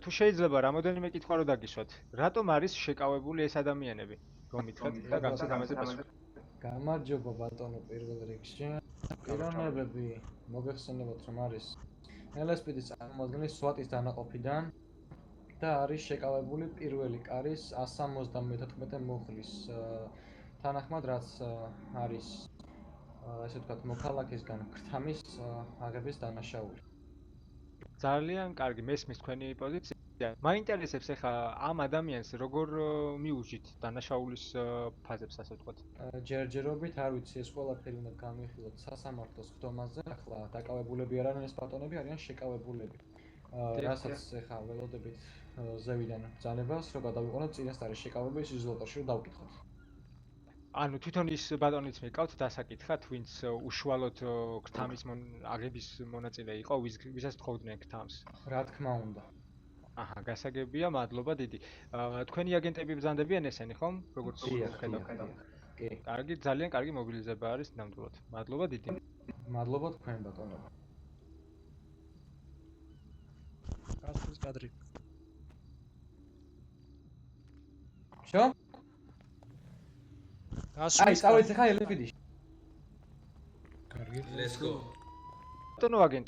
თუ შეიძლება რამოდენიმე კითხვა რო დაგისვათ, რატომ არის შეკავებული ეს ადამიანები? რომითხრათ და გამცეთ ამაზე პასუხი. გამარჯობა ბატონო პირველ რიგში. პიროვნებები მოგეხსენებათ რომ არის LSPD-ის წარმომადგენელი სვატის დანაყოფიდან და არის შეკავებული პირველი კარის 174 მუხლის თანახმად რაც არის ესე ვთქვათ მოქალაქისგან ქრთამის აღების დანაშაული. ძალიან კარგი, მესმის თქვენი პოზიცია. მაინტერესებს ახლა ამ ადამიანს როგორ მიუჟით დანაშაულის ფაზებს, ასე ვთქვათ. ჯერჯერობით არ ვიცი ეს ყველაფერი უნდა გამიხილოთ სასამართლოს ხდომაზე. ახლა დაკავებულები არ არიან ეს ბატონები, არიან შეკავებულები. რასაც ახლა ველოდებით ზევიდან ბრძანებას, რომ გადავიყვანოთ წინასწარი შეკავება ის იზოლატორში რომ დავკითხოთ. ანუ თვითონ ის ბატონიც მეკავთ დასაკითხად, ვინც უშუალოდ ქრთამის აღების მონაწილე იყო, ვისაც თხოვდნენ ქრთამს. რა თქმა უნდა. აჰა, გასაგებია, მადლობა დიდი. თქვენი აგენტები ბრძანდებიან ესენი, ხომ? როგორც ხედავ. კი. კარგი, ძალიან კარგი მობილიზება არის ნამდვილად. მადლობა დიდი. მადლობა თქვენ ბატონებო. გასვლის კადრი. შო? აი, წავედი ხა LSPD-ში. კარგი. Let's go. ბატონო აგენტო,